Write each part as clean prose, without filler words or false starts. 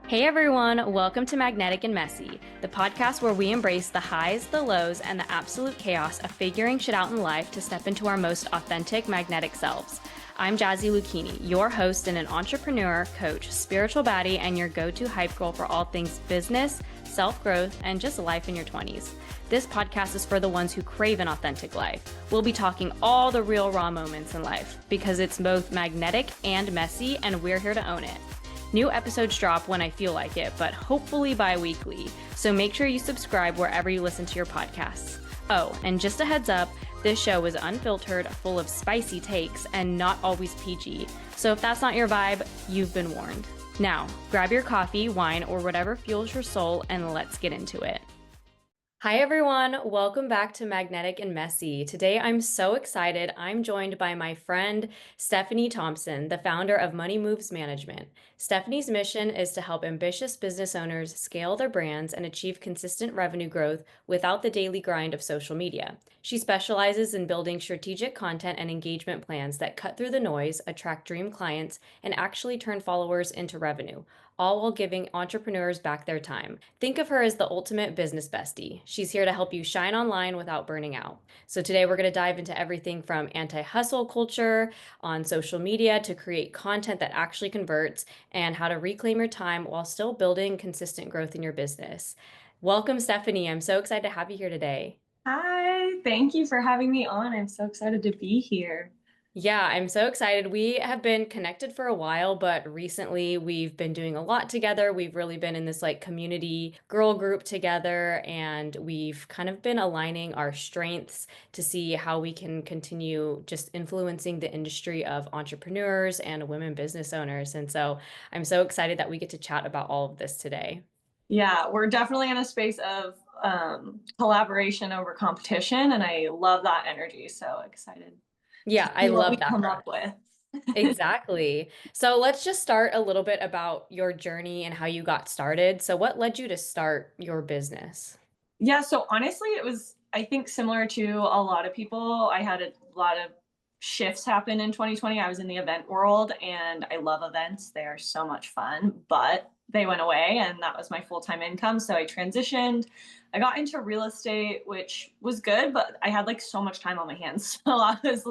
Hey everyone, welcome to Magnetic and Messy, the podcast where we embrace the highs, the lows, and the absolute chaos of figuring shit out in life to step into our most authentic magnetic selves. I'm Jazzy Luchini, your host and an entrepreneur, coach, spiritual baddie, and your go-to hype girl for all things business, self-growth, and just life in your 20s. This podcast is for the ones who crave an authentic life. We'll be talking all the real raw moments in life because it's both magnetic and messy, and we're here to own it. New episodes drop when I feel like it, but hopefully bi-weekly. So make sure you subscribe wherever you listen to your podcasts. Oh, and just a heads up, this show is unfiltered, full of spicy takes, and not always PG. So if that's not your vibe, you've been warned. Now, grab your coffee, wine, or whatever fuels your soul, and let's get into it. Hi everyone, welcome back to Magnetic and Messy. Today I'm so excited. I'm joined by my friend Stephanie Thompson, the founder of Money Moves Mgmt. Stephanie's mission is to help ambitious business owners scale their brands and achieve consistent revenue growth without the daily grind of social media. She specializes in building strategic content and engagement plans that cut through the noise, attract dream clients, and actually turn followers into revenue, all while giving entrepreneurs back their time. Think of her as the ultimate business bestie. She's here to help you shine online without burning out. So today we're going to dive into everything from anti-hustle culture on social media to create content that actually converts and how to reclaim your time while still building consistent growth in your business. Welcome, Stephanie. I'm so excited to have you here today. Hi, thank you for having me on. I'm so excited to be here. Yeah, I'm so excited. We have been connected for a while, but recently we've been doing a lot together. We've really been in this like community girl group together, and we've kind of been aligning our strengths to see how we can continue just influencing the industry of entrepreneurs and women business owners. And so I'm so excited that we get to chat about all of this today. Yeah, we're definitely in a space of collaboration over competition, and I love that energy. So excited to Yeah, I see what we love that come for up us. with. Exactly. So let's just start a little bit about your journey and how you got started. So, what led you to start your business? Yeah, so honestly, it was, I think, similar to a lot of people. I had a lot of shifts happen in 2020. I was in the event world and I love events. They are so much fun, but they went away and that was my full-time income. So I transitioned. I got into real estate, which was good, but I had like so much time on my hands. So I was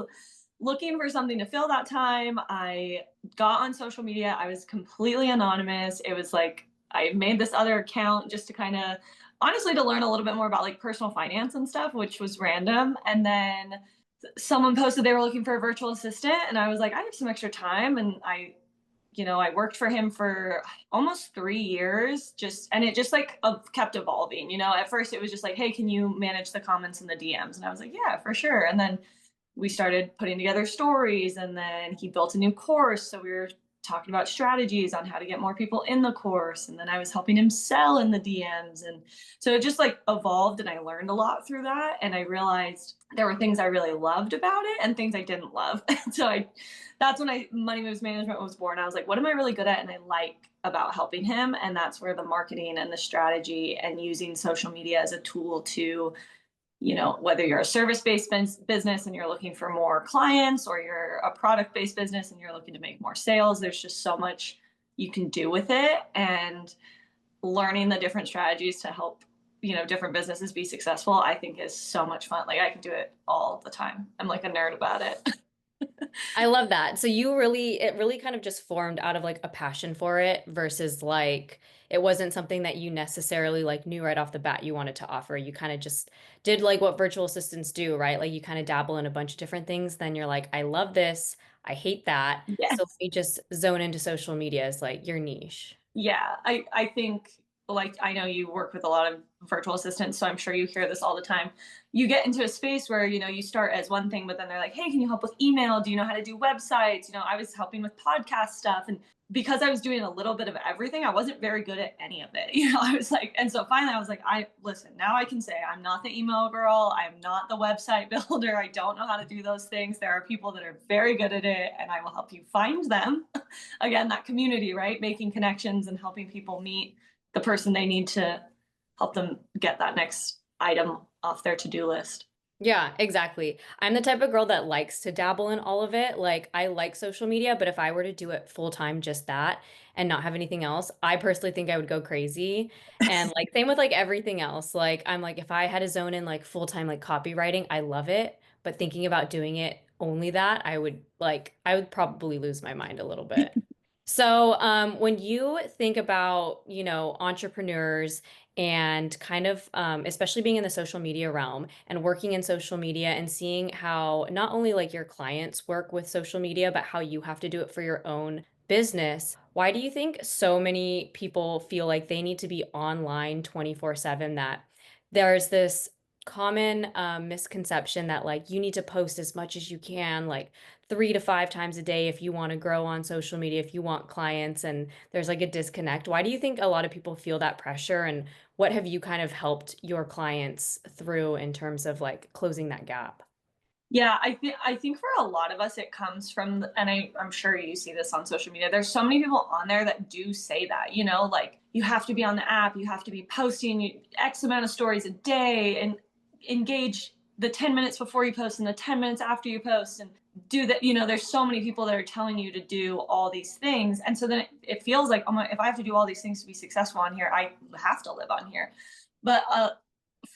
looking for something to fill that time. I got on social media. I was completely anonymous. It was like I made this other account just to kind of honestly to learn a little bit more about like personal finance and stuff, which was random. And then someone posted they were looking for a virtual assistant, and I was like, I have some extra time, and I worked for him for almost 3 years, just and it just like kept evolving. At first it was just like, hey, can you manage the comments and the DMs? And I was like, yeah, for sure. And then we started putting together stories, and then he built a new course, so we were talking about strategies on how to get more people in the course, and then I was helping him sell in the DMs. And so it just like evolved, and I learned a lot through that, and I realized there were things I really loved about it and things I didn't love. So that's when I Money Moves Management was born. I was like, what am I really good at and I like about helping him? And that's where the marketing and the strategy and using social media as a tool to, whether you're a service-based business and you're looking for more clients, or you're a product-based business and you're looking to make more sales, there's just so much you can do with it. And learning the different strategies to help, different businesses be successful, I think is so much fun. Like I can do it all the time. I'm like a nerd about it. I love that. So it really kind of just formed out of like a passion for it versus like it wasn't something that you necessarily like knew right off the bat you wanted to offer. You kind of just did like what virtual assistants do, right? Like you kind of dabble in a bunch of different things. Then you're like, I love this. I hate that. So let Yes. me just zone into social media as like your niche. Yeah, I think, like, I know you work with a lot of virtual assistants, so I'm sure you hear this all the time. You get into a space where, you start as one thing, but then they're like, hey, can you help with email? Do you know how to do websites? I was helping with podcast stuff. And because I was doing a little bit of everything, I wasn't very good at any of it. I was like, and so finally I was like, listen, now I can say I'm not the email girl. I'm not the website builder. I don't know how to do those things. There are people that are very good at it, and I will help you find them. Again, that community, right? Making connections and helping people meet the person they need to help them get that next item off their to-do list. Yeah, exactly. I'm the type of girl that likes to dabble in all of it. Like, I like social media, but if I were to do it full time, just that, and not have anything else, I personally think I would go crazy. And like, same with like everything else. Like, I'm like, if I had a zone in like full time, like copywriting, I love it. But thinking about doing it only that, I would probably lose my mind a little bit. So, when you think about, entrepreneurs and kind of, especially being in the social media realm and working in social media and seeing how not only like your clients work with social media, but how you have to do it for your own business, why do you think so many people feel like they need to be online 24/7? That there's this common misconception that like you need to post as much as you can, like 3 to 5 times a day if you want to grow on social media, if you want clients, and there's like a disconnect. Why do you think a lot of people feel that pressure, and what have you kind of helped your clients through in terms of like closing that gap? Yeah, I think for a lot of us it comes from and I'm sure you see this on social media. There's so many people on there that do say that, like you have to be on the app, you have to be posting X amount of stories a day and engage the 10 minutes before you post and the 10 minutes after you post and do that. There's so many people that are telling you to do all these things. And so then it feels like, oh my, if I have to do all these things to be successful on here, I have to live on here. But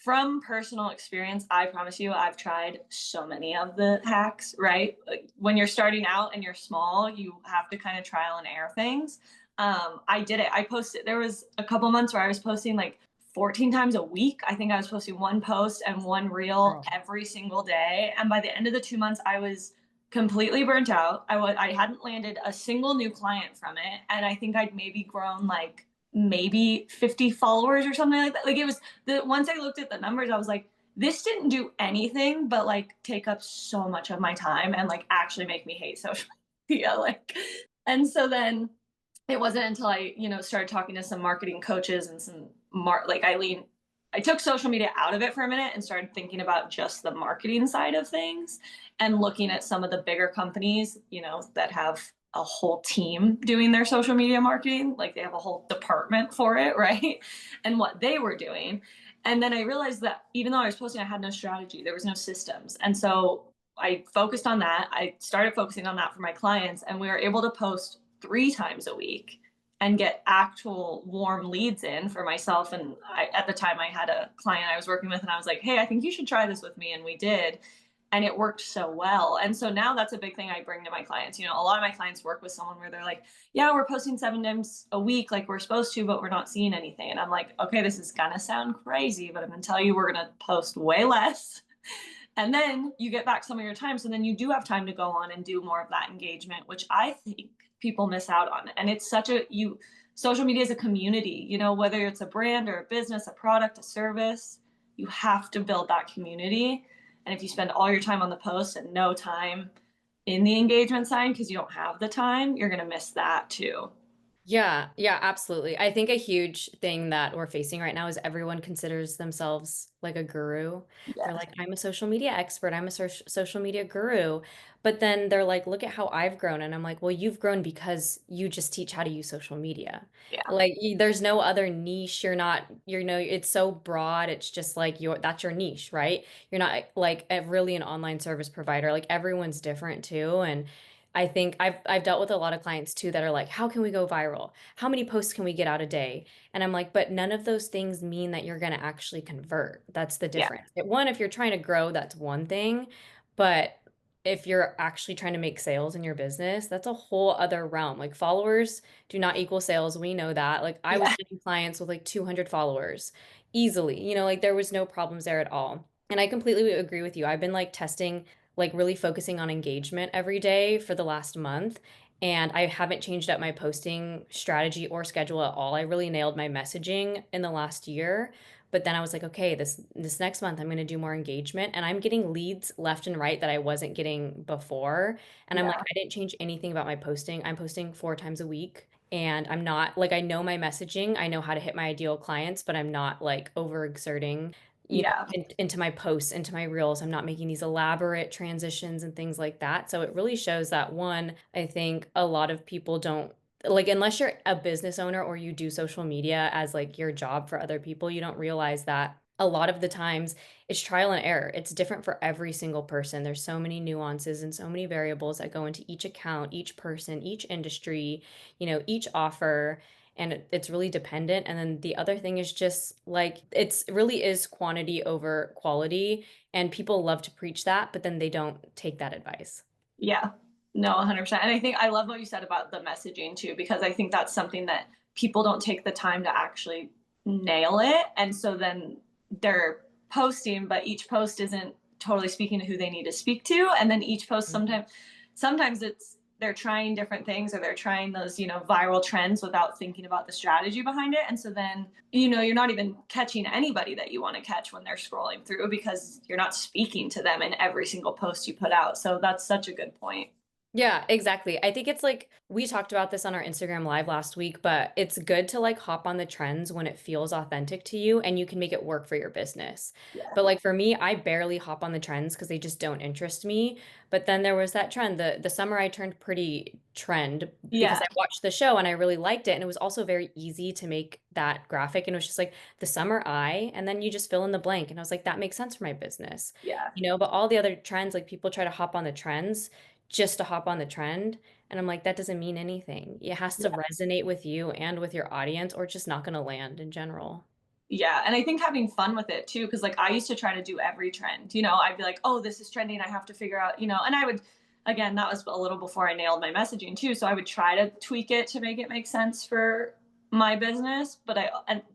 from personal experience, I promise you, I've tried so many of the hacks, right? Like when you're starting out and you're small, you have to kind of trial and error things. I did it. I posted, there was a couple months where I was posting like 14 times a week. I think I was posting one post and one reel Girl. every single day. And by the end of the 2 months, I was completely burnt out. I hadn't landed a single new client from it. And I think I'd maybe grown like maybe 50 followers or something like that. Like it was the once I looked at the numbers, I was like, this didn't do anything but like take up so much of my time and like actually make me hate social media. Like, and so then it wasn't until I, started talking to some marketing coaches and some like I took social media out of it for a minute and started thinking about just the marketing side of things and looking at some of the bigger companies, that have a whole team doing their social media marketing, like they have a whole department for it, right? And what they were doing. And then I realized that even though I was posting, I had no strategy, there was no systems. And so I focused on that. I started focusing on that for my clients, and we were able to post 3 times a week and get actual warm leads in for myself. And at the time, I had a client I was working with, and I was like, hey, I think you should try this with me. And we did. And it worked so well. And so now that's a big thing I bring to my clients. A lot of my clients work with someone where they're like, yeah, we're posting 7 times a week like we're supposed to, but we're not seeing anything. And I'm like, okay, this is going to sound crazy, but I'm going to tell you we're going to post way less. And then you get back some of your time. So then you do have time to go on and do more of that engagement, which I think people miss out on. And it's social media is a community, whether it's a brand or a business, a product, a service, you have to build that community. And if you spend all your time on the post and no time in the engagement side because you don't have the time, you're going to miss that too. Yeah, yeah, absolutely. I think a huge thing that we're facing right now is everyone considers themselves like a guru. They're Yes. like, I'm a social media expert, I'm a social media guru. But then they're like, look at how I've grown. And I'm like, well, you've grown because you just teach how to use social media. Yeah. Like, there's no other niche. It's so broad. It's just like that's your niche, right? You're not like really an online service provider. Like, everyone's different too. And I think I've dealt with a lot of clients too that are like, how can we go viral? How many posts can we get out a day? And I'm like, but none of those things mean that you're going to actually convert. That's the Yeah. difference. One, if you're trying to grow, that's one thing. But if you're actually trying to make sales in your business, that's a whole other realm. Like, followers do not equal sales. We know that. Like, I was Yeah. getting clients with like 200 followers easily. Like there was no problems there at all. And I completely agree with you. I've been like testing, like really focusing on engagement every day for the last month. And I haven't changed up my posting strategy or schedule at all. I really nailed my messaging in the last year. But then I was like, okay, this next month I'm going to do more engagement, and I'm getting leads left and right that I wasn't getting before. And I'm like, Yeah. I didn't change anything about my posting. I'm posting 4 times a week. And I'm not like, I know my messaging, I know how to hit my ideal clients, but I'm not like overexerting Yeah. into my posts, into my reels. I'm not making these elaborate transitions and things like that. So it really shows that, one, I think a lot of people don't like, unless you're a business owner or you do social media as like your job for other people, you don't realize that a lot of the times it's trial and error. It's different for every single person. There's so many nuances and so many variables that go into each account, each person, each industry, each offer. And it's really dependent. And then the other thing is just like it's really is quantity over quality. And people love to preach that, but then they don't take that advice. Yeah. No, 100%. And I think I love what you said about the messaging too, because I think that's something that people don't take the time to actually nail it. And so then they're posting, but each post isn't totally speaking to who they need to speak to. And then each post Mhm. sometimes it's they're trying different things or they're trying those, viral trends without thinking about the strategy behind it. And so then, you're not even catching anybody that you want to catch when they're scrolling through because you're not speaking to them in every single post you put out. So that's such a good point. Yeah, exactly. I think it's like we talked about this on our Instagram live last week, but it's good to like hop on the trends when it feels authentic to you and you can make it work for your business. Yeah. But like for me, I barely hop on the trends because they just don't interest me. But then there was that trend, the summer I turned pretty trend because Yeah. I watched the show and I really liked it. And it was also very easy to make that graphic. And it was just like the summer eye, and then you just fill in the blank. And I was like, that makes sense for my business. Yeah. But all the other trends, like people try to hop on the trends just to hop on the trend. And I'm like, that doesn't mean anything. It has to Yeah. resonate with you and with your audience, or it's just not going to land in general. Yeah. And I think having fun with it too, because like I used to try to do every trend, I'd be like, oh, this is trending. I have to figure out, and I would, again, that was a little before I nailed my messaging too. So I would try to tweak it to make it make sense for my business. But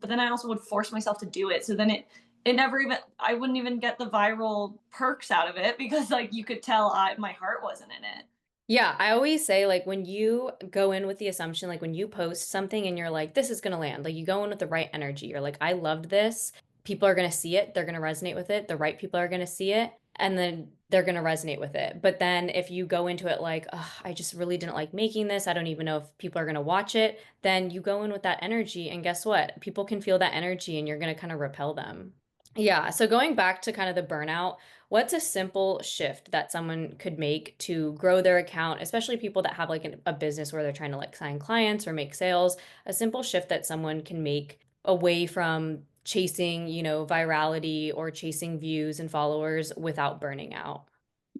then I also would force myself to do it. So then it never even, I wouldn't even get the viral perks out of it because like you could tell my heart wasn't in it. Yeah, I always say like when you go in with the assumption, like when you post something and you're like, this is gonna land, like you go in with the right energy. You're like, I loved this. People are gonna see it, they're gonna resonate with it. The right people are gonna see it, and then they're gonna resonate with it. But then if you go into it like, oh, I just really didn't like making this, I don't even know if people are gonna watch it, then you go in with that energy, and guess what? People can feel that energy and you're gonna kind of repel them. Yeah, so going back to kind of the burnout. What's a simple shift that someone could make to grow their account, especially people that have like a business where they're trying to like sign clients or make sales? A simple shift that someone can make away from chasing, virality or chasing views and followers without burning out.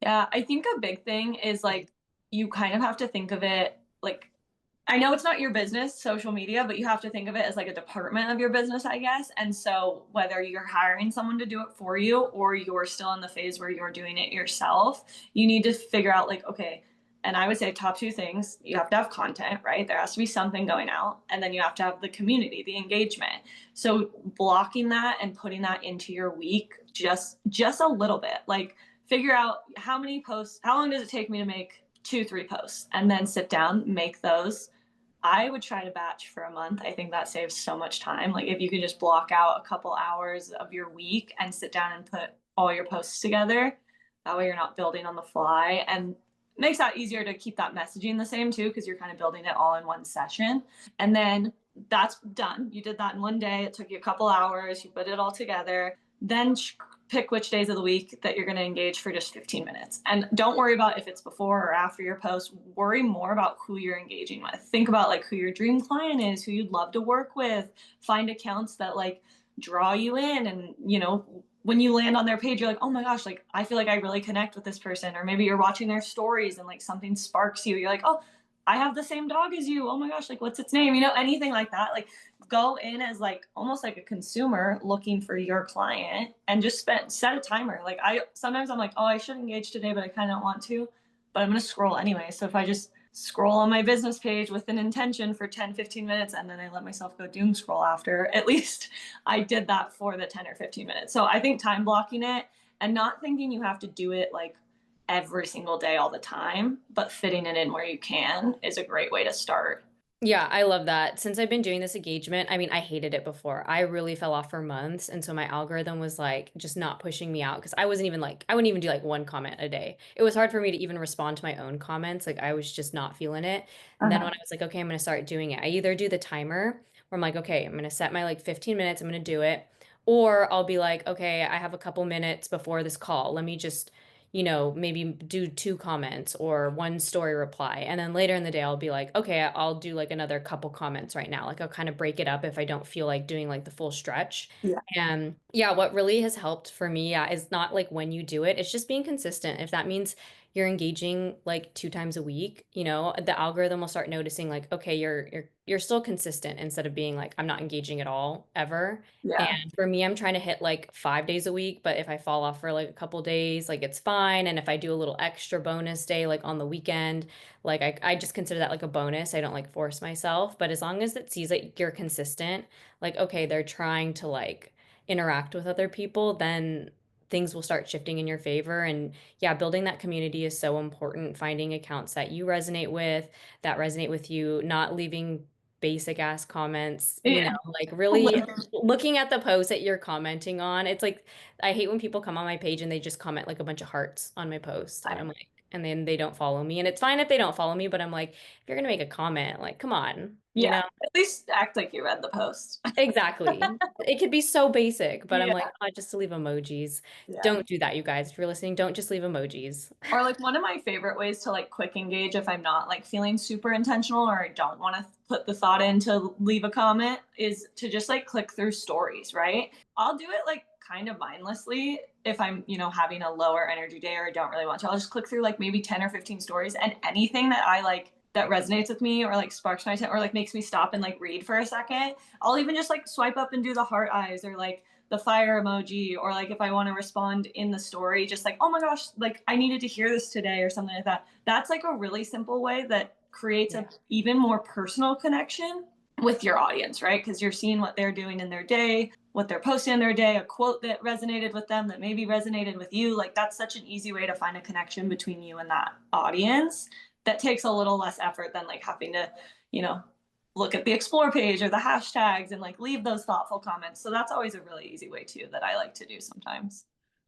Yeah, I think a big thing is like you kind of have to think of it like I know it's not your business, social media, but you have to think of it as like a department of your business, I guess. And so whether you're hiring someone to do it for you or you're still in the phase where you're doing it yourself, you need to figure out like, okay, and I would say top two things, you have to have content, right? There has to be something going out, and then you have to have the community, the engagement. So blocking that and putting that into your week just a little bit. Like figure out how many posts, how long does it take me to make 2, 3 posts, and then sit down, make those. I would try to batch for a month. I think that saves so much time. Like if you could just block out a couple hours of your week and sit down and put all your posts together, that way you're not building on the fly and makes that easier to keep that messaging the same too because you're kind of building it all in one session. And then that's done. You did that in one day. It took you a couple hours. You put it all together. Then pick which days of the week that you're going to engage for just 15 minutes. And don't worry about if it's before or after your post. Worry more about who you're engaging with. Think about like who your dream client is, who you'd love to work with. Find accounts that like draw you in, and when you land on their page you're like, oh my gosh, like I feel like I really connect with this person. Or maybe you're watching their stories and like something sparks you. You're like, oh, I have the same dog as you. Oh my gosh, like what's its name? Anything like that. Like go in as like almost like a consumer looking for your client and just set a timer. Like I'm like, oh, I should engage today, but I kind of don't want to, but I'm going to scroll anyway. So if I just scroll on my business page with an intention for 10, 15 minutes, and then I let myself go doom scroll after, at least I did that for the 10 or 15 minutes. So I think time blocking it and not thinking you have to do it like every single day all the time, but fitting it in where you can is a great way to start. Yeah, I love that. Since I've been doing this engagement, I mean, I hated it before. I really fell off for months. And so my algorithm was like just not pushing me out because I wasn't even like, I wouldn't even do like one comment a day. It was hard for me to even respond to my own comments. Like I was just not feeling it. And then Uh-huh. when I was like, okay, I'm going to start doing it, I either do the timer where I'm like, okay, I'm going to set my like 15 minutes, I'm going to do it. Or I'll be like, okay, I have a couple minutes before this call. Let me just maybe do two comments or one story reply. And then later in the day, I'll be like, okay, I'll do like another couple comments right now. Like I'll kind of break it up if I don't feel like doing like the full stretch. Yeah. And yeah, what really has helped for me, yeah, is not like when you do it, it's just being consistent. If that means you're engaging like two times a week, the algorithm will start noticing like, okay, you're still consistent instead of being like, I'm not engaging at all ever. And Yeah. for me, I'm trying to hit like 5 days a week, but if I fall off for like a couple days, like it's fine. And if I do a little extra bonus day, like on the weekend, like I just consider that like a bonus. I don't like force myself, but as long as it sees that you're consistent, like, okay, they're trying to like interact with other people, then things will start shifting in your favor. And yeah, building that community is so important. Finding accounts that you resonate with, that resonate with you, not leaving basic ass comments, Yeah. like really looking at the post that you're commenting on. It's like I hate when people come on my page and they just comment like a bunch of hearts on my post. And I'm like, and then they don't follow me. And it's fine if they don't follow me, but I'm like, if you're gonna make a comment, like, come on, Yeah. At least act like you read the post. Exactly. It could be so basic, but I'm like, Yeah. oh, just to leave emojis. Yeah. Don't do that, you guys. If you're listening, don't just leave emojis. Or like one of my favorite ways to like quick engage if I'm not like feeling super intentional or I don't want to put the thought in to leave a comment is to just like click through stories, right? I'll do it like kind of mindlessly if I'm, having a lower energy day or don't really want to. I'll just click through like maybe 10 or 15 stories and anything that I like that resonates with me or like sparks my attention or like makes me stop and like read for a second. I'll even just like swipe up and do the heart eyes or like the fire emoji or like if I want to respond in the story just like oh my gosh like I needed to hear this today or something like that. That's like a really simple way that creates Yeah. an even more personal connection with your audience, right? Because you're seeing what they're doing in their day, what they're posting in their day, a quote that resonated with them that maybe resonated with you. Like that's such an easy way to find a connection between you and that audience that takes a little less effort than like having to you know look at the explore page or the hashtags and like leave those thoughtful comments. So that's always a really easy way too that I like to do sometimes.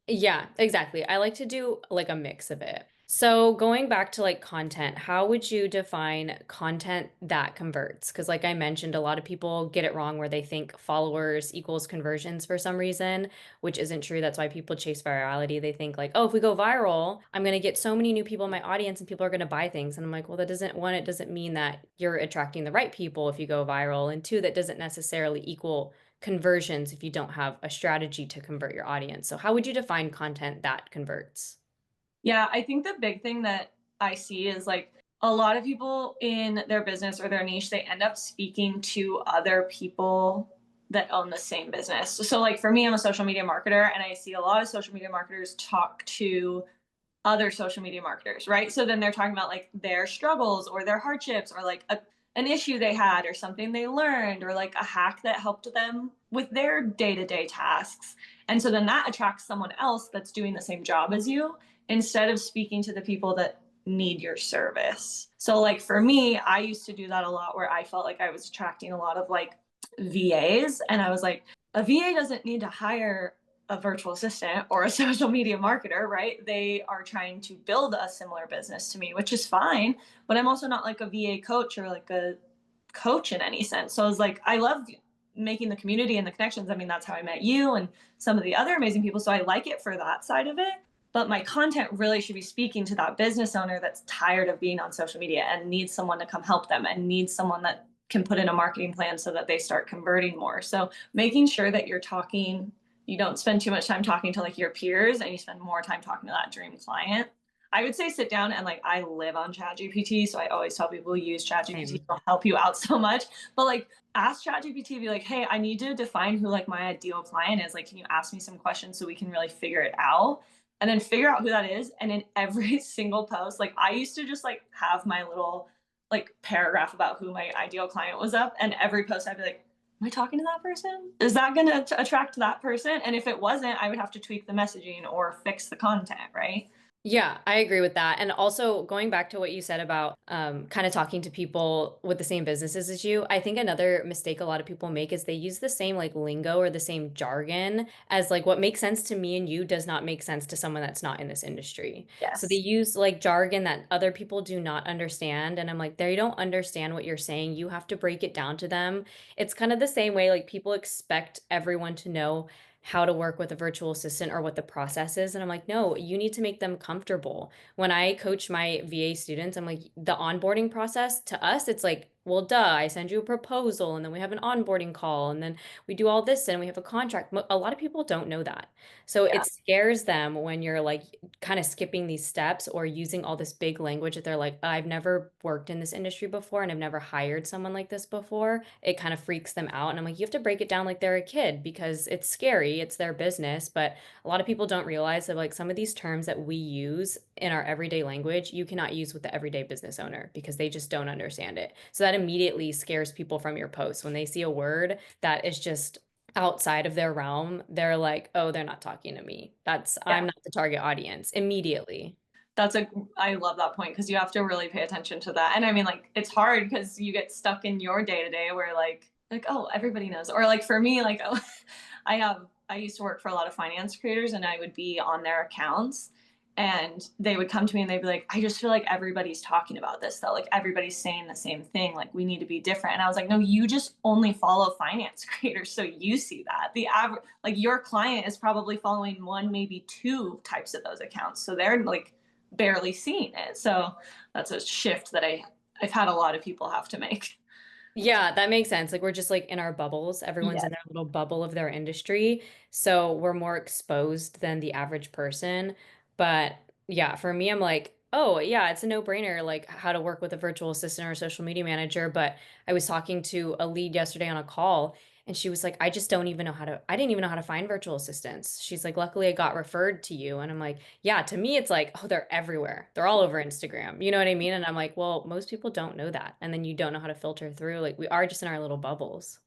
Yeah, exactly. I like to do like a mix of it. So going back to like content, how would you define content that converts? Because like I mentioned, a lot of people get it wrong where they think followers equals conversions for some reason, which isn't true. That's why people chase virality. They think like, oh, if we go viral, I'm going to get so many new people in my audience and people are going to buy things. And I'm like, well, that doesn't, one, it doesn't mean that you're attracting the right people if you go viral. And two, that doesn't necessarily equal conversions if you don't have a strategy to convert your audience. So how would you define content that converts? Yeah, I think the big thing that I see is like a lot of people in their business or their niche, they end up speaking to other people that own the same business. So like for me, I'm a social media marketer and I see a lot of social media marketers talk to other social media marketers, right? So then they're talking about like their struggles or their hardships or like an issue they had or something they learned or like a hack that helped them with their day-to-day tasks. And so then that attracts someone else that's doing the same job as you instead of speaking to the people that need your service. So like for me, I used to do that a lot where I felt like I was attracting a lot of like VAs and I was like a VA doesn't need to hire a virtual assistant or a social media marketer, right? They are trying to build a similar business to me, which is fine. But I'm also not like a VA coach or like a coach in any sense. So I was like, I love making the community and the connections. I mean, that's how I met you and some of the other amazing people. So I like it for that side of it. But my content really should be speaking to that business owner that's tired of being on social media and needs someone to come help them and needs someone that can put in a marketing plan so that they start converting more. So making sure that you're talking you don't spend too much time talking to like your peers and you spend more time talking to that dream client. I would say sit down and like I live on ChatGPT, so I always tell people use ChatGPT, Same. it'll help you out so much. But like ask ChatGPT, be like, hey, I need to define who like my ideal client is. Like, can you ask me some questions so we can really figure it out? And then figure out who that is. And in every single post, like I used to just like have my little like paragraph about who my ideal client was up. And every post I'd be like, am I talking to that person? Is that going to attract that person? And if it wasn't, I would have to tweak the messaging or fix the content, right? Yeah, I agree with that. And also going back to what you said about kind of talking to people with the same businesses as you, I think another mistake a lot of people make is they use the same like lingo or the same jargon as like what makes sense to me and you does not make sense to someone that's not in this industry. So they Yes. use like jargon that other people do not understand. And I'm like, they don't understand what you're saying. You have to break it down to them. It's kind of the same way like people expect everyone to know how to work with a virtual assistant or what the process is. And I'm like, no, you need to make them comfortable. When I coach my VA students, I'm like, the onboarding process to us, it's like, well, duh, I send you a proposal and then we have an onboarding call and then we do all this and we have a contract. A lot of people don't know that. So Yeah. it scares them when you're like kind of skipping these steps or using all this big language that they're like, I've never worked in this industry before and I've never hired someone like this before. It kind of freaks them out. And I'm like, you have to break it down like they're a kid because it's scary, it's their business. But a lot of people don't realize that like some of these terms that we use in our everyday language, you cannot use with the everyday business owner because they just don't understand it. So that immediately scares people from your post when they see a word that is just outside of their realm. They're like, oh, they're not talking to me. I'm Yeah. not the target audience immediately. I love that point because you have to really pay attention to that. And I mean, like, it's hard because you get stuck in your day to day where oh, everybody knows. Or like for me, like, oh, I used to work for a lot of finance creators and I would be on their accounts and they would come to me and they'd be like, I just feel like everybody's talking about this though. Like everybody's saying the same thing. Like we need to be different. And I was like, no, you just only follow finance creators. So you see that the average, like your client is probably following one, maybe two types of those accounts. So they're like, barely seeing it. So that's a shift that I've had a lot of people have to make. Yeah, that makes sense. Like we're just like in our bubbles. Everyone's Yeah. in their little bubble of their industry. So we're more exposed than the average person. But yeah, for me, I'm like, oh yeah, it's a no-brainer, like how to work with a virtual assistant or a social media manager. But I was talking to a lead yesterday on a call, and she was like, I didn't even know how to find virtual assistants. She's like, luckily I got referred to you. And I'm like, yeah, to me, it's like, oh, they're everywhere. They're all over Instagram. You know what I mean? And I'm like, well, most people don't know that. And then you don't know how to filter through. Like, we are just in our little bubbles.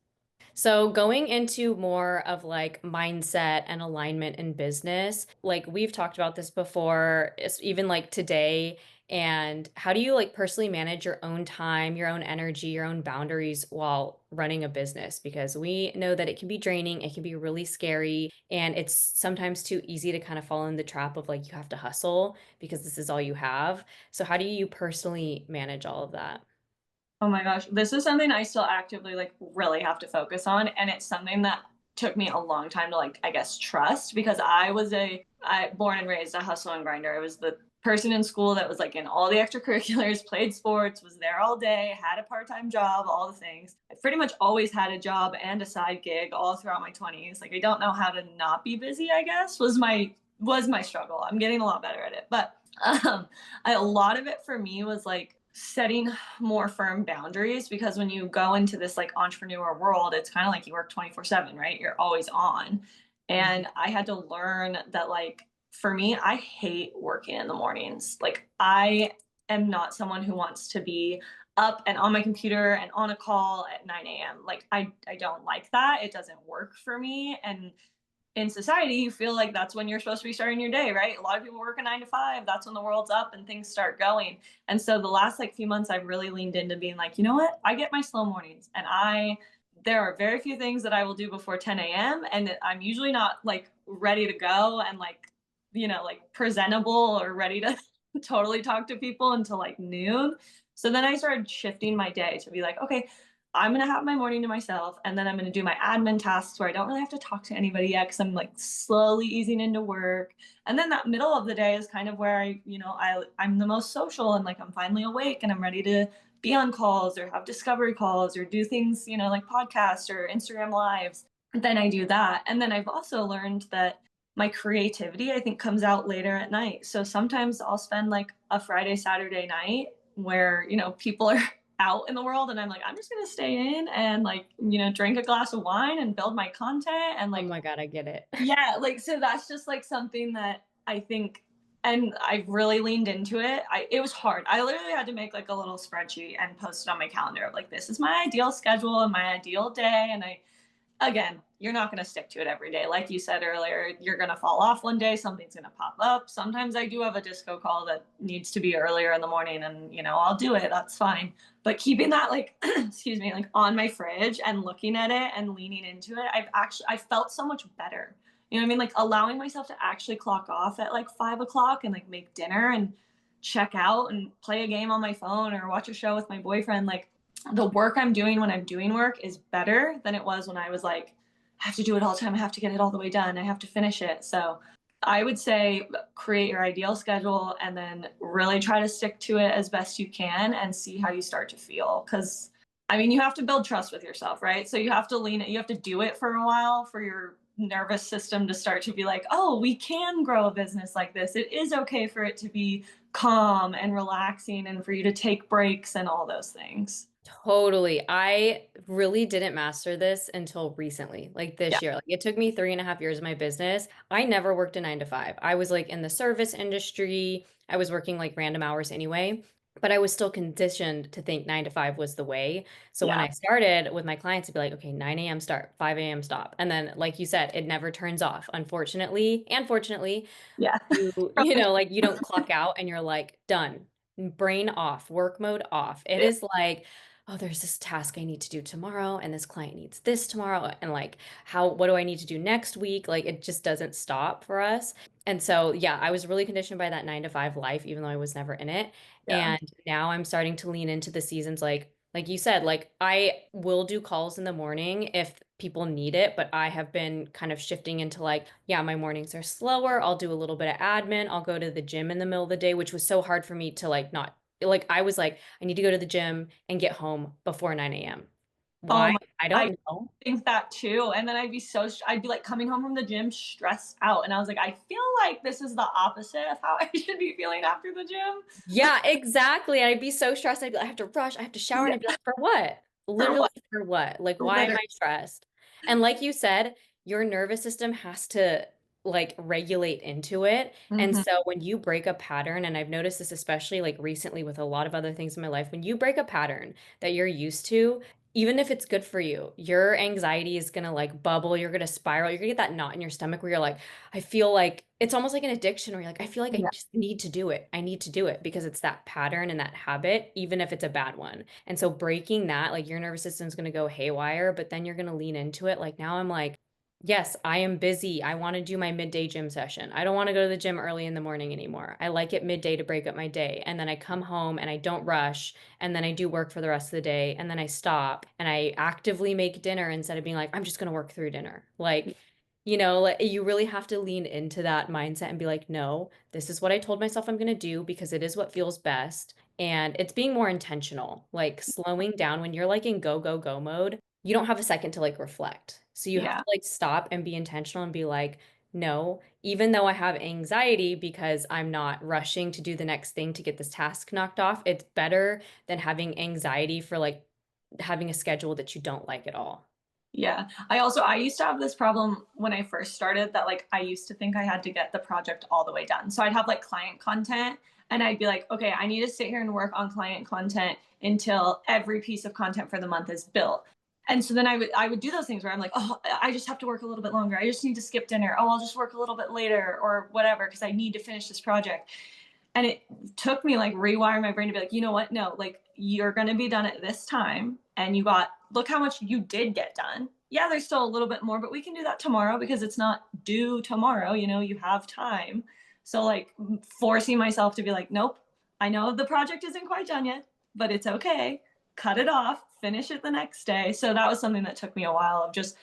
So, going into more of like mindset and alignment in business, like we've talked about this before, it's even like today. And how do you like personally manage your own time, your own energy, your own boundaries while running a business? Because we know that it can be draining, it can be really scary, and it's sometimes too easy to kind of fall in the trap of like you have to hustle because this is all you have. So, how do you personally manage all of that? Oh my gosh, this is something I still actively like really have to focus on, and it's something that took me a long time to like I guess trust because I born and raised a hustle and grinder. I was the person in school that was like in all the extracurriculars, played sports, was there all day, had a part-time job, all the things. I pretty much always had a job and a side gig all throughout my 20s. Like I don't know how to not be busy, I guess, was my struggle. I'm getting a lot better at it. But um a lot of it for me was like setting more firm boundaries because when you go into this like entrepreneur world, it's kind of like you work 24/7, right? You're always on. And I had to learn that like for me, I hate working in the mornings. Like I am not someone who wants to be up and on my computer and on a call at 9 a.m. Like I don't like that. It doesn't work for me. And in society, you feel like that's when you're supposed to be starting your day, right? A lot of people work a 9 to 5. That's when the world's up and things start going. And so the last like few months, I've really leaned into being like, you know what? I get my slow mornings, and there are very few things that I will do before 10 a.m. And I'm usually not like ready to go and like, like presentable or ready to totally talk to people until like noon. So then I started shifting my day to be like, okay, I'm going to have my morning to myself, and then I'm going to do my admin tasks where I don't really have to talk to anybody yet because I'm like slowly easing into work. And then that middle of the day is kind of where I'm the most social and like I'm finally awake and I'm ready to be on calls or have discovery calls or do things, like podcasts or Instagram lives. Then I do that. And then I've also learned that my creativity, I think, comes out later at night. So sometimes I'll spend like a Friday, Saturday night where, people are out in the world and I'm like, I'm just gonna stay in and like, drink a glass of wine and build my content and Oh like, my God, I get it. yeah, like so that's just like something that I think, and I've really leaned into it. It was hard. I literally had to make like a little spreadsheet and post it on my calendar of like, this is my ideal schedule and my ideal day. And again, you're not going to stick to it every day. Like you said earlier, you're going to fall off one day, something's going to pop up. Sometimes I do have a disco call that needs to be earlier in the morning and, I'll do it. That's fine. But keeping that like, excuse me, like on my fridge and looking at it and leaning into it, I felt so much better. You know what I mean? Like allowing myself to actually clock off at like 5 o'clock and like make dinner and check out and play a game on my phone or watch a show with my boyfriend. Like the work I'm doing when I'm doing work is better than it was when I was like have to do it all the time. I have to get it all the way done. I have to finish it. So I would say create your ideal schedule and then really try to stick to it as best you can and see how you start to feel. Because I mean, you have to build trust with yourself, right? So you have to lean it, you have to do it for a while for your nervous system to start to be like, oh, we can grow a business like this. It is okay for it to be calm and relaxing and for you to take breaks and all those things. Totally. I really didn't master this until recently, like Yeah. this year. Like it took me 3.5 years of my business. I never worked a 9 to 5. I was like in the service industry. I was working like random hours anyway, but I was still conditioned to think 9 to 5 was the way. So when Yeah. I started with my clients, it'd be like, okay, 9 a.m. start, 5 a.m. stop. And then, like you said, it never turns off, unfortunately. And fortunately, Yeah. like you don't clock out and you're like, done, brain off, work mode off. It Yeah. is like, oh, there's this task I need to do tomorrow, and this client needs this tomorrow, and like, what do I need to do next week? Like, it just doesn't stop for us. And so, yeah, I was really conditioned by that 9 to 5 life, even though I was never in it. Yeah. And now I'm starting to lean into the seasons like you said, like I will do calls in the morning if people need it, but I have been kind of shifting into like, yeah, my mornings are slower. I'll do a little bit of admin. I'll go to the gym in the middle of the day, which was so hard for me to like not like I was like, I need to go to the gym and get home before 9 a.m. Oh Why? my, I I don't know. think that too. And then I'd be like coming home from the gym stressed out. And I was like, I feel like this is the opposite of how I should be feeling after the gym. Yeah, exactly. I'd be so stressed. I'd be like, I have to rush. I have to shower. And Yeah. I'd be like, for what? For Literally what? for what? Like, why am Literally. I stressed? And like you said, your nervous system has to like regulate into it. And Hmm. so when you break a pattern, and I've noticed this especially like recently with a lot of other things in my life, when you break a pattern that you're used to, even if it's good for you, your anxiety is gonna like bubble, you're gonna spiral, you're gonna get that knot in your stomach where you're like, I feel like it's almost like an addiction where you're like, I feel like I Yeah. just need to do it. I need to do it because it's that pattern and that habit, even if it's a bad one. And so breaking that, like your nervous system's going to go haywire, but then you're going to lean into it. Like now I'm like, yes, I am busy. I want to do my midday gym session. I don't want to go to the gym early in the morning anymore. I like it midday to break up my day. And then I come home and I don't rush. And then I do work for the rest of the day. And then I stop and I actively make dinner instead of being like, I'm just going to work through dinner. Like, like you really have to lean into that mindset and be like, no, this is what I told myself I'm going to do because it is what feels best. And it's being more intentional, like slowing down when you're like in go, go, go mode. You don't have a second to like reflect. So you have Yeah. to like stop and be intentional and be like, no, even though I have anxiety because I'm not rushing to do the next thing to get this task knocked off, it's better than having anxiety for like having a schedule that you don't like at all. Yeah. I used to have this problem when I first started that like I used to think I had to get the project all the way done. So I'd have like client content and I'd be like, okay, I need to sit here and work on client content until every piece of content for the month is built. And so then I would do those things where I'm like, oh, I just have to work a little bit longer. I just need to skip dinner. Oh, I'll just work a little bit later or whatever because I need to finish this project. And it took me like rewire my brain to be like, you know what? No, like you're going to be done at this time. And look how much you did get done. Yeah, there's still a little bit more, but we can do that tomorrow because it's not due tomorrow. You have time. So, like, forcing myself to be like, nope, I know the project isn't quite done yet, but it's okay. Cut it off, finish it the next day. So that was something that took me a while of just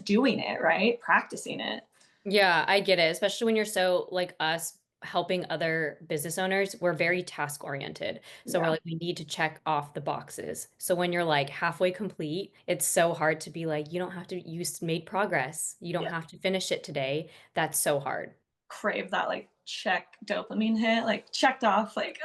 doing it, right? Practicing it. Yeah, I get it. Especially when you're so like us helping other business owners, we're very task oriented. So we're Yeah. like, we need to check off the boxes. So when you're like halfway complete, it's so hard to be like, you don't have to, made progress. You don't Yeah. have to finish it today. That's so hard. Crave that like check dopamine hit, like checked off, like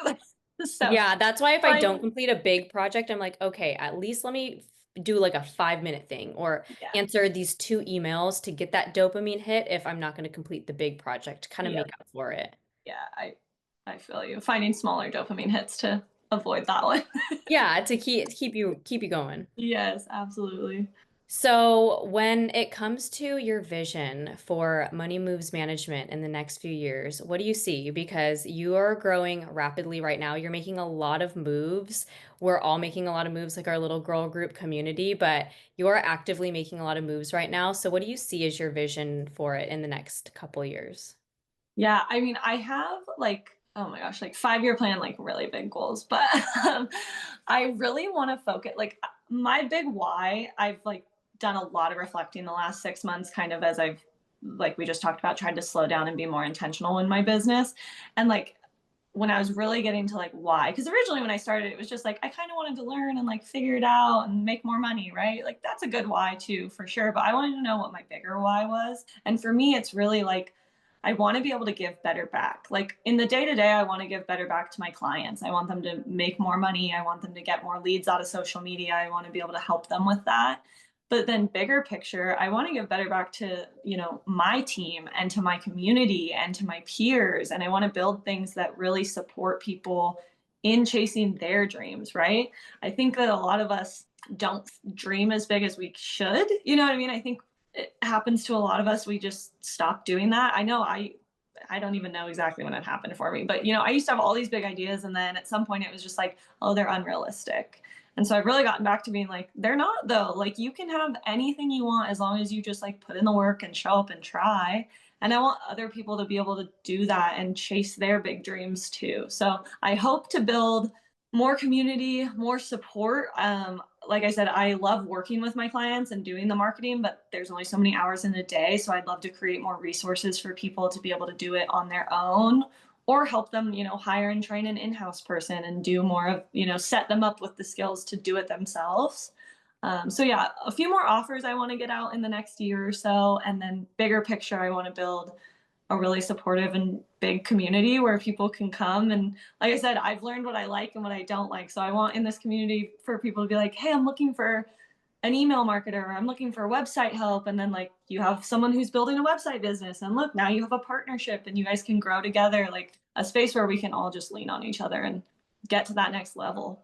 so Yeah, that's why if I like don't complete a big project, I'm like, okay, at least let me do like a 5 minute thing or yeah, answer these two emails to get that dopamine hit if I'm not going to complete the big project to kind of yeah, make up for it. yeah. I feel you. Finding smaller dopamine hits to avoid that one. Yeah, to keep you going. Yes, absolutely. So, when it comes to your vision for Money Moves Management in the next few years, what do you see? Because you are growing rapidly right now. You're making a lot of moves. We're all making a lot of moves, like our little girl group community, but you are actively making a lot of moves right now. So, what do you see as your vision for it in the next couple years? Yeah, I mean, I have like, oh my gosh, like 5-year plan, like really big goals, but I really want to focus. Like my big why, I've like done a lot of reflecting the last 6 months, kind of as I've, like we just talked about, tried to slow down and be more intentional in my business. And like when I was really getting to like why, because originally when I started, it was just like I kind of wanted to learn and like figure it out and make more money, right? Like that's a good why too, for sure. But I wanted to know what my bigger why was. And for me, it's really like I want to be able to give better back. Like in the day to day, I want to give better back to my clients. I want them to make more money. I want them to get more leads out of social media. I want to be able to help them with that. But then bigger picture, I want to give better back to, my team and to my community and to my peers. And I want to build things that really support people in chasing their dreams, right? I think that a lot of us don't dream as big as we should. You know what I mean? I think it happens to a lot of us. We just stop doing that. I know I don't even know exactly when it happened for me, but I used to have all these big ideas, and then at some point it was just like, oh, they're unrealistic. And so I've really gotten back to being like, they're not though. Like you can have anything you want as long as you just like put in the work and show up and try. And I want other people to be able to do that and chase their big dreams too. So I hope to build more community, more support. Like I said, I love working with my clients and doing the marketing, but there's only so many hours in a day. So I'd love to create more resources for people to be able to do it on their own or help them, hire and train an in-house person and do more of, set them up with the skills to do it themselves. So yeah, a few more offers I want to get out in the next year or so. And then bigger picture, I want to build a really supportive and big community where people can come. And like I said, I've learned what I like and what I don't like. So I want in this community for people to be like, hey, I'm looking for an email marketer, or I'm looking for website help. And then like you have someone who's building a website business, and look, now you have a partnership and you guys can grow together, like a space where we can all just lean on each other and get to that next level.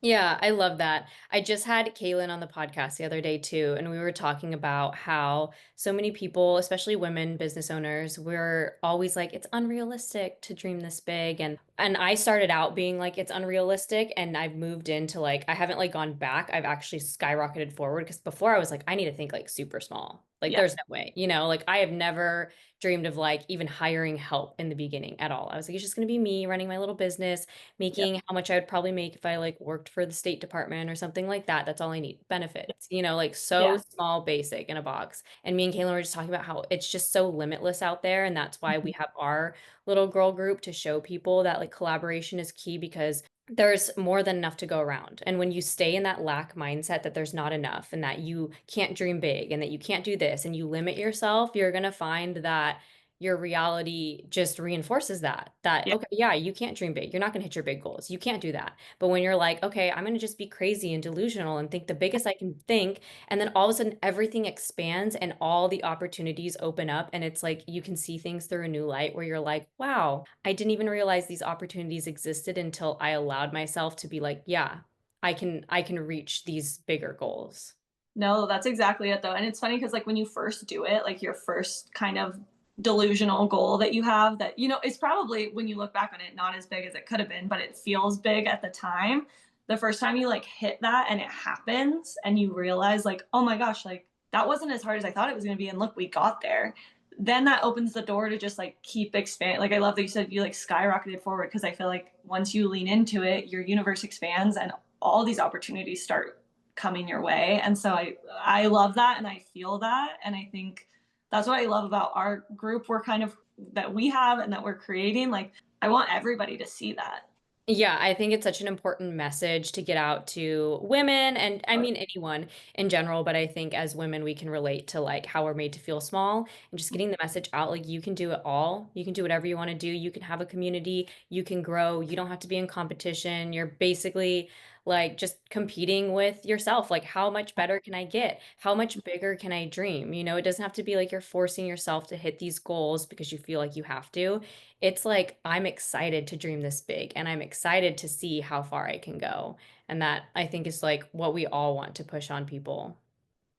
Yeah, I love that. I just had Kaylin on the podcast the other day too, and we were talking about how so many people, especially women business owners, we're always like, it's unrealistic to dream this big. And I started out being like, it's unrealistic, and I've moved into like, I haven't like gone back. I've actually skyrocketed forward because before I was like, I need to think like super small. Like Yeah. there's no way, like I have never dreamed of like even hiring help in the beginning at all. I was like, it's just going to be me running my little business, Yeah. making how much I would probably make if I like worked for the State Department or something like that. That's all I need. Benefits, like so Yeah. small, basic in a box. And me and Kaylin were just talking about how it's just so limitless out there. And that's why we have our little girl group to show people that like collaboration is key because there's more than enough to go around. And when you stay in that lack mindset that there's not enough and that you can't dream big and that you can't do this and you limit yourself, you're going to find that your reality just reinforces that Yeah. okay, yeah, you can't dream big, you're not going to hit your big goals, you can't do that. But when you're like, okay, I'm going to just be crazy and delusional and think the biggest I can think, and then all of a sudden everything expands and all the opportunities open up, and it's like you can see things through a new light where you're like, wow, I didn't even realize these opportunities existed until I allowed myself to be like, yeah, I can reach these bigger goals. No, that's exactly it though. And it's funny because like when you first do it, like your first kind of delusional goal that you have that, it's probably when you look back on it, not as big as it could have been, but it feels big at the time. The first time you like hit that and it happens and you realize like, oh my gosh, like that wasn't as hard as I thought it was going to be. And look, we got there. Then that opens the door to just like keep expanding. Like I love that you said you like skyrocketed forward because I feel like once you lean into it, your universe expands and all these opportunities start coming your way. And so I love that and I feel that. And I think that's what I love about our group. We're kind of that we have and that we're creating. Like I want everybody to see that. Yeah, I think it's such an important message to get out to women and I mean anyone in general, but I think as women we can relate to like how we're made to feel small and just getting the message out like you can do it all. You can do whatever you want to do. You can have a community, you can grow. You don't have to be in competition. You're basically like just competing with yourself. Like how much better can I get? How much bigger can I dream? It doesn't have to be like you're forcing yourself to hit these goals because you feel like you have to. It's like I'm excited to dream this big and I'm excited to see how far I can go. And that I think is like what we all want to push on people.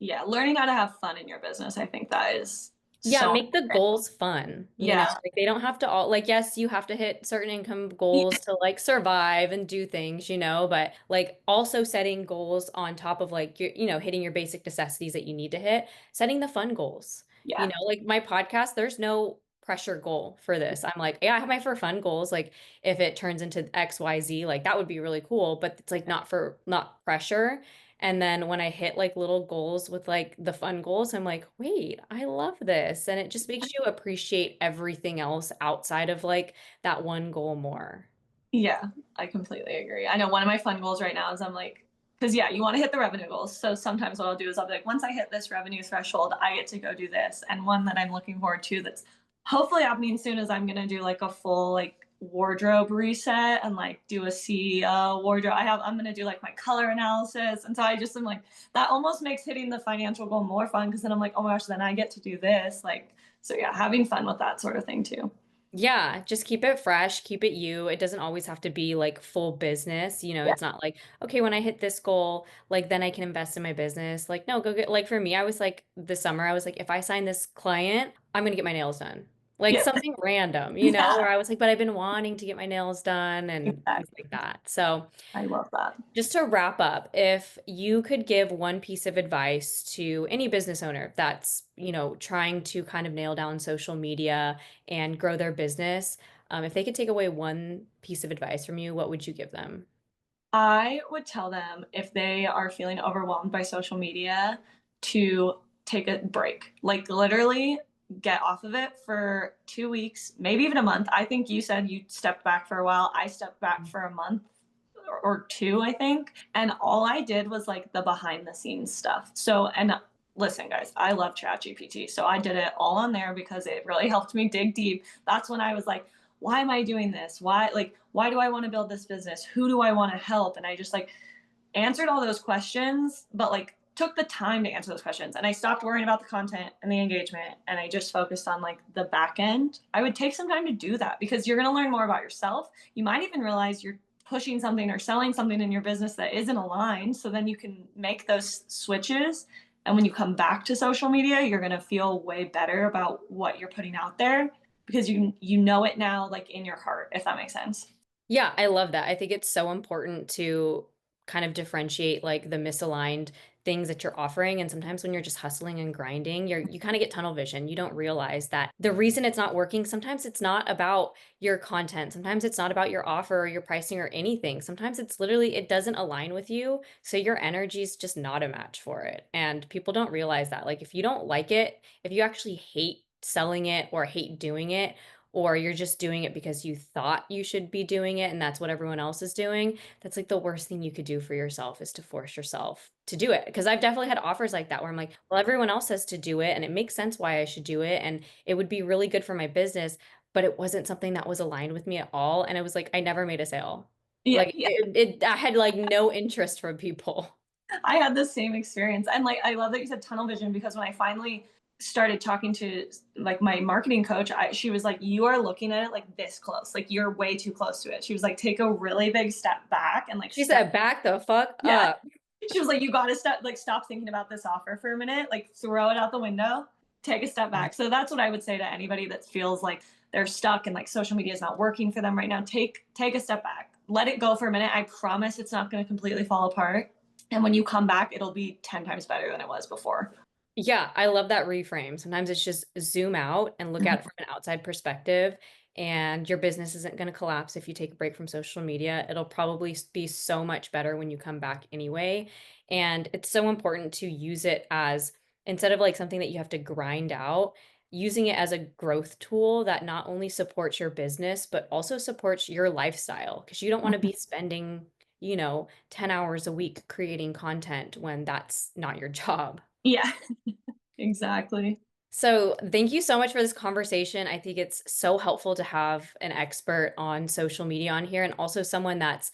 Yeah, learning how to have fun in your business. I think that is Yeah, so make the important. goals fun. Yeah. Like they don't have to all like yes, you have to hit certain income goals to like survive and do things, but like also setting goals on top of like your hitting your basic necessities that you need to hit, setting the fun goals. Yeah. Like my podcast, there's no pressure goal for this. I'm like, yeah, I have my for fun goals. Like if it turns into XYZ, like that would be really cool, but it's like not pressure. And then when I hit like little goals with like the fun goals, I'm like, wait, I love this. And it just makes you appreciate everything else outside of like that one goal more. Yeah, I completely agree. I know one of my fun goals right now is I'm like, because yeah, you want to hit the revenue goals. So sometimes what I'll do is I'll be like, once I hit this revenue threshold, I get to go do this. And one that I'm looking forward to that's hopefully happening soon is I'm gonna do like a full like wardrobe reset and like do a CEO wardrobe. I'm gonna do like my color analysis. And so I just am like, that almost makes hitting the financial goal more fun because then I'm like, oh my gosh, then I get to do this. Like, so yeah, having fun with that sort of thing too. Yeah, just keep it fresh, keep it you. It doesn't always have to be like full business. Yeah. It's not like, okay, when I hit this goal, like then I can invest in my business. Like, no, go get, like for me, I was like this summer, I was like, if I sign this client, I'm gonna get my nails done. Like Yeah. something random, Yeah. where I was like, but I've been wanting to get my nails done and things Exactly. like that. So, I love that. just to wrap up, if you could give one piece of advice to any business owner that's, trying to kind of nail down social media and grow their business, if they could take away one piece of advice from you, what would you give them? I would tell them if they are feeling overwhelmed by social media to take a break. Like literally get off of it for 2 weeks, maybe even a month. I think you said you stepped back for a while. I stepped back for a month or two, I think. And all I did was like the behind the scenes stuff. So, and listen, guys, I love ChatGPT. So I did it all on there because it really helped me dig deep. That's when I was like, why am I doing this? Why do I want to build this business? Who do I want to help? And I just like answered all those questions, but like took the time to answer those questions. And I stopped worrying about the content and the engagement and I just focused on like the back end. I would take some time to do that because you're going to learn more about yourself. You might even realize you're pushing something or selling something in your business that isn't aligned. So then you can make those switches. And when you come back to social media, you're going to feel way better about what you're putting out there because you know it now like in your heart, if that makes sense. Yeah, I love that. I think it's so important to kind of differentiate like the misaligned things that you're offering. And sometimes when you're just hustling and grinding, you kind of get tunnel vision. You don't realize that the reason it's not working, sometimes it's not about your content. Sometimes it's not about your offer or your pricing or anything. Sometimes it's literally it doesn't align with you. So your energy is just not a match for it. And people don't realize that. Like if you don't like it, if you actually hate selling it or hate doing it, or you're just doing it because you thought you should be doing it and that's what everyone else is doing, that's like the worst thing you could do for yourself is to force yourself to do it. Because I've definitely had offers like that where I'm like, well, everyone else says to do it and it makes sense why I should do it and it would be really good for my business, but it wasn't something that was aligned with me at all. And it was like, I never made a sale. Yeah, Like yeah. I had like no interest from people. I had the same experience. And like I love that you said tunnel vision because when I finally started talking to like my marketing coach, she was like, you are looking at it like this close. Like you're way too close to it. She was like, take a really big step back and like She step. said, back the fuck Yeah. up. She was like, you gotta stop thinking about this offer for a minute, like throw it out the window, take a step back. So that's what I would say to anybody that feels like they're stuck and like social media is not working for them right now. Take a step back. Let it go for a minute. I promise it's not gonna completely fall apart. And when you come back, it'll be 10 times better than it was before. Yeah, I love that reframe. Sometimes it's just zoom out and look at it from an outside perspective, and your business isn't going to collapse if you take a break from social media. It'll probably be so much better when you come back anyway. And it's so important to use it as instead of like something that you have to grind out, using it as a growth tool that not only supports your business, but also supports your lifestyle because you don't want to be spending, 10 hours a week creating content when that's not your job. Yeah, exactly. So, thank you so much for this conversation. I think it's so helpful to have an expert on social media on here and also someone that's,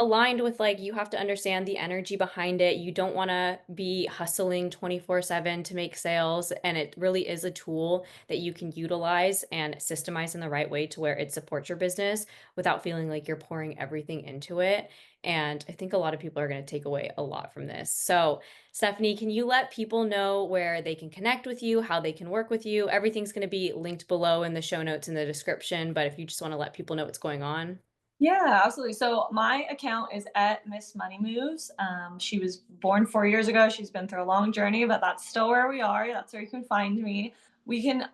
aligned with like you have to understand the energy behind it. You don't want to be hustling 24/7 to make sales. And it really is a tool that you can utilize and systemize in the right way to where it supports your business without feeling like you're pouring everything into it. And I think a lot of people are going to take away a lot from this. So, Stephanie, can you let people know where they can connect with you, how they can work with you? Everything's going to be linked below in the show notes in the description, but if you just want to let people know what's going on. Yeah, absolutely. So my account is at Miss Money Moves. She was born 4 years ago. She's been through a long journey, but that's still where we are. That's where you can find me.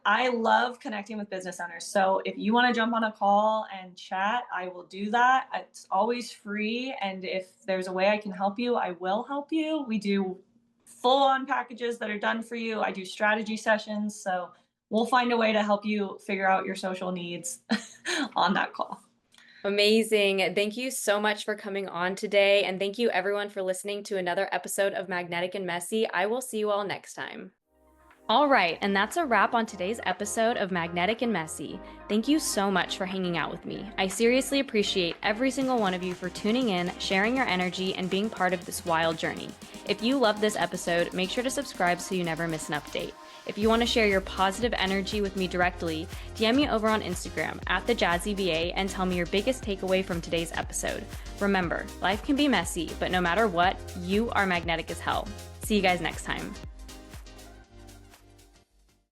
I love connecting with business owners. So if you want to jump on a call and chat, I will do that. It's always free. And if there's a way I can help you, I will help you. We do full on packages that are done for you. I do strategy sessions. So we'll find a way to help you figure out your social needs on that call. Amazing. Thank you so much for coming on today. And thank you everyone for listening to another episode of Magnetic and Messy. I will see you all next time. All right, and that's a wrap on today's episode of Magnetic and Messy. Thank you so much for hanging out with me. I seriously appreciate every single one of you for tuning in, sharing your energy, and being part of this wild journey. If you loved this episode, make sure to subscribe so you never miss an update. If you want to share your positive energy with me directly, DM me over on Instagram @thejazzyva and tell me your biggest takeaway from today's episode. Remember, life can be messy, but no matter what, you are magnetic as hell. See you guys next time.